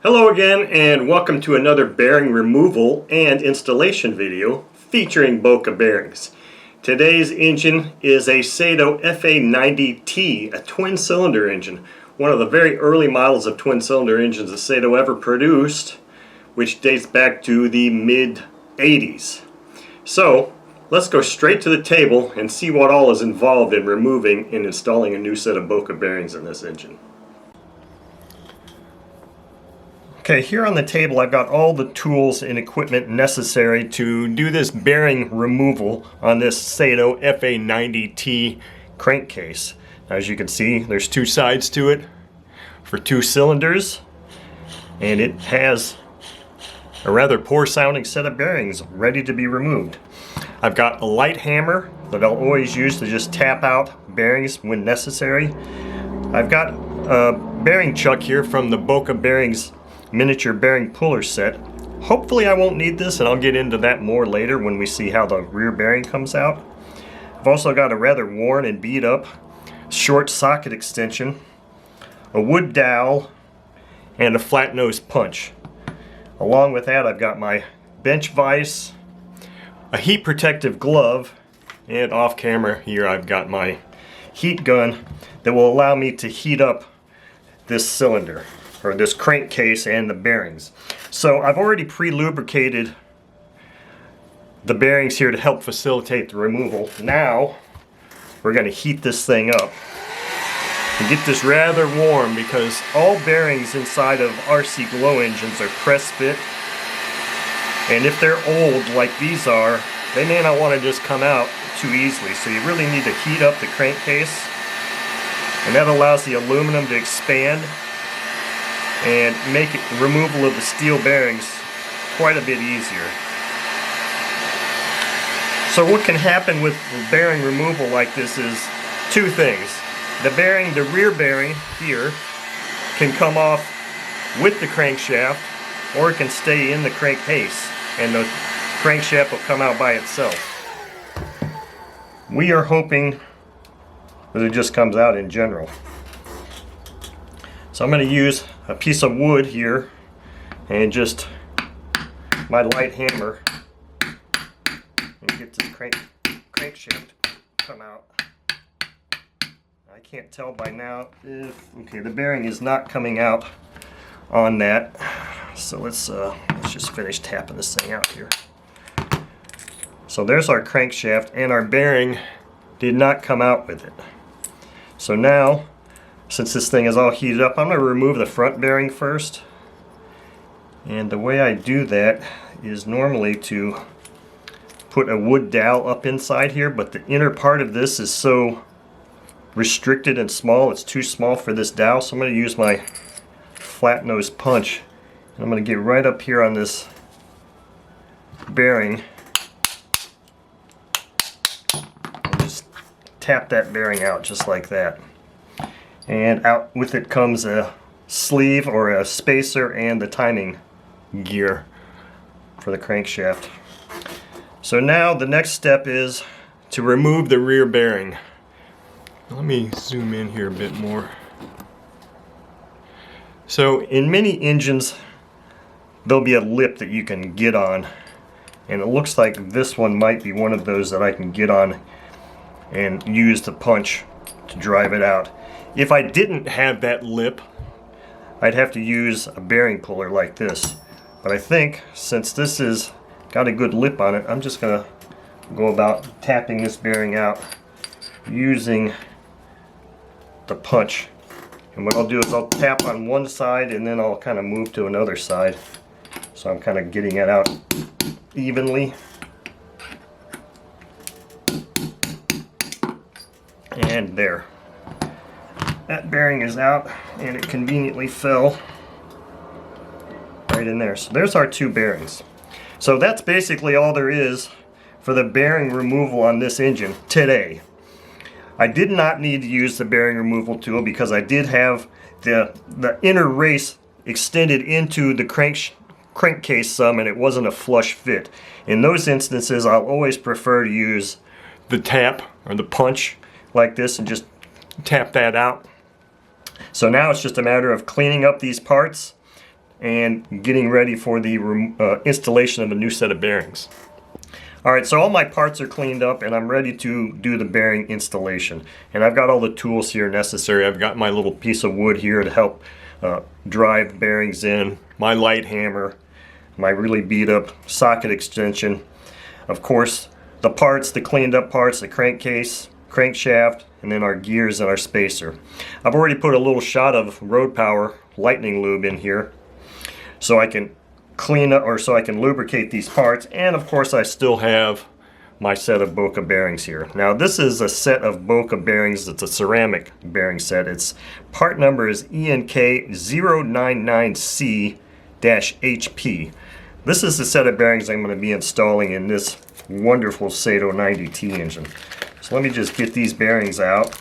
Hello again, and welcome to another bearing removal and installation video featuring Boca bearings. Today's engine is a Saito FA-90T, a twin-cylinder engine, one of the very early models of twin-cylinder engines that Saito ever produced, which dates back to the mid-80s. So, let's go straight to the table and see what all is involved in removing and installing a new set of Boca bearings in this engine. Okay, here on the table I've got all the tools and equipment necessary to do this bearing removal on this Saito FA-90T crankcase. As you can see, there's two sides to it for two cylinders, and it has a rather poor sounding set of bearings ready to be removed. I've got a light hammer that I'll always use to just tap out bearings when necessary. I've got a bearing chuck here from the Boca bearings miniature bearing puller set. Hopefully I won't need this, and I'll get into that more later when we see how the rear bearing comes out. I've also got a rather worn and beat up short socket extension, a wood dowel, and a flat nose punch. Along with that, I've got my bench vise, a heat protective glove, and off camera here I've got my heat gun that will allow me to heat up this cylinder, or this crankcase, and the bearings. So I've already pre-lubricated the bearings here to help facilitate the removal. Now we're going to heat this thing up and get this rather warm, because all bearings inside of RC glow engines are press fit, and if they're old like these are, they may not want to just come out too easily. So you really need to heat up the crankcase, and that allows the aluminum to expand and make removal of the steel bearings quite a bit easier. So what can happen with bearing removal like this is two things. The rear bearing here, can come off with the crankshaft, or it can stay in the crankcase and the crankshaft will come out by itself. We are hoping that it just comes out in general. So I'm going to use a piece of wood here and just my light hammer and get this crankshaft to come out. I can't tell by now if, okay, the bearing is not coming out on that. So let's just finish tapping this thing out here. So there's our crankshaft, and our bearing did not come out with it. So now, since this thing is all heated up, I'm going to remove the front bearing first. And the way I do that is normally to put a wood dowel up inside here, but the inner part of this is so restricted and small, it's too small for this dowel. So I'm going to use my flat nose punch, and I'm going to get right up here on this bearing and just tap that bearing out just like that. And out with it comes a sleeve or a spacer and the timing gear for the crankshaft. So now the next step is to remove the rear bearing. Let me zoom in here a bit more. So in many engines there'll be a lip that you can get on, and it looks like this one might be one of those that I can get on and use the punch to drive it out. If I didn't have that lip, I'd have to use a bearing puller like this. But I think since this has got a good lip on it, I'm just going to go about tapping this bearing out using the punch. And what I'll do is I'll tap on one side and then I'll kind of move to another side. So I'm kind of getting it out evenly. And there. That bearing is out, and it conveniently fell right in there. So there's our two bearings. So that's basically all there is for the bearing removal on this engine today. I did not need to use the bearing removal tool because I did have the inner race extended into the crankcase some, and it wasn't a flush fit. In those instances, I'll always prefer to use the tap or the punch like this and just tap that out. So now it's just a matter of cleaning up these parts and getting ready for the installation of a new set of bearings. Alright, so all my parts are cleaned up and I'm ready to do the bearing installation. And I've got all the tools here necessary. I've got my little piece of wood here to help drive bearings in, my light hammer, my really beat up socket extension, of course the parts, the cleaned up parts, the crankcase, crankshaft, and then our gears and our spacer. I've already put a little shot of Road Power lightning lube in here so I can clean up, or so I can lubricate these parts, and of course I still have my set of Boca bearings here. Now this is a set of Boca bearings. It's a ceramic bearing set. Its part number is ENK099C-HP. This is the set of bearings I'm going to be installing in this wonderful Saito 90T engine. So let me just get these bearings out.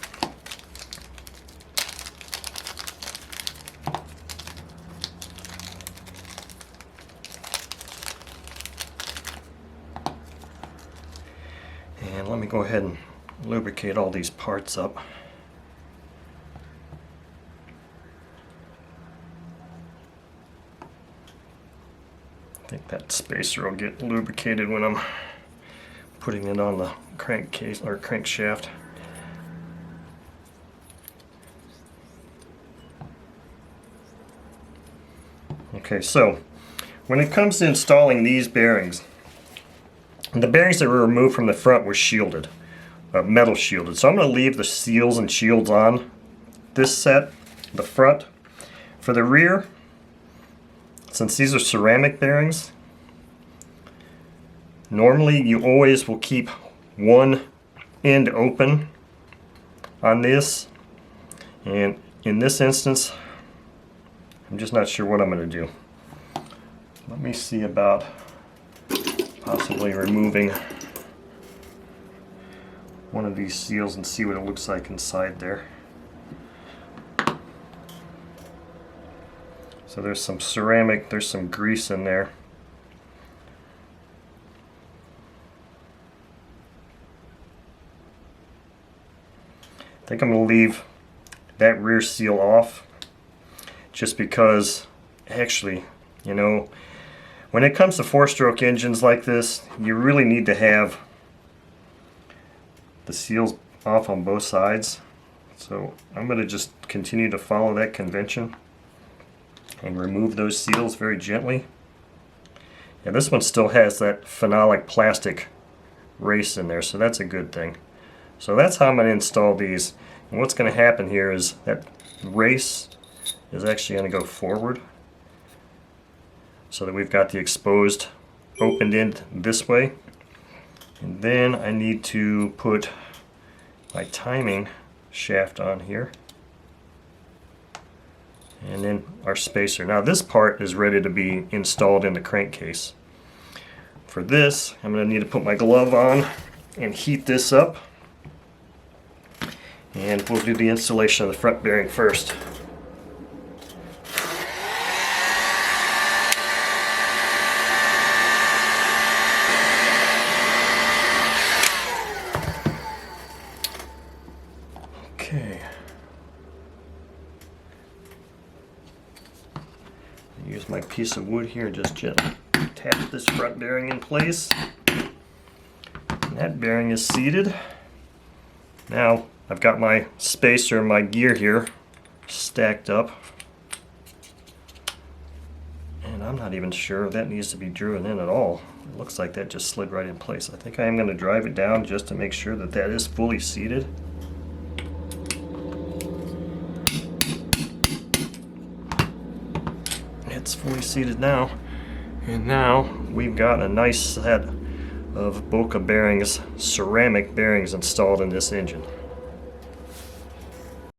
And let me go ahead and lubricate all these parts up. I think that spacer will get lubricated when I'm putting it on the crankcase or crankshaft. Okay, so when it comes to installing these bearings, the bearings that were removed from the front were shielded, metal shielded. So I'm going to leave the seals and shields on this set, the front. For the rear, since these are ceramic bearings, normally you always will keep one end open on this, and in this instance I'm just not sure what I'm going to do. Let me see about possibly removing one of these seals and see what it looks like inside there. So there's some ceramic, there's some grease in there. I think I'm going to leave that rear seal off just because, actually, you know, when it comes to four-stroke engines like this, you really need to have the seals off on both sides. So I'm going to just continue to follow that convention and remove those seals very gently. And this one still has that phenolic plastic race in there, so that's a good thing. So that's how I'm going to install these. And what's going to happen here is that race is actually going to go forward so that we've got the exposed opened end this way. And then I need to put my timing shaft on here. And then our spacer. Now this part is ready to be installed in the crankcase. For this, I'm going to need to put my glove on and heat this up. And we'll do the installation of the front bearing first. Okay. Use my piece of wood here and just gently tap this front bearing in place. And that bearing is seated. Now I've got my spacer and my gear here stacked up. And I'm not even sure if that needs to be driven in at all. It looks like that just slid right in place. I think I am going to drive it down just to make sure that that is fully seated. It's fully seated now. And now we've got a nice set of Boca bearings, ceramic bearings installed in this engine.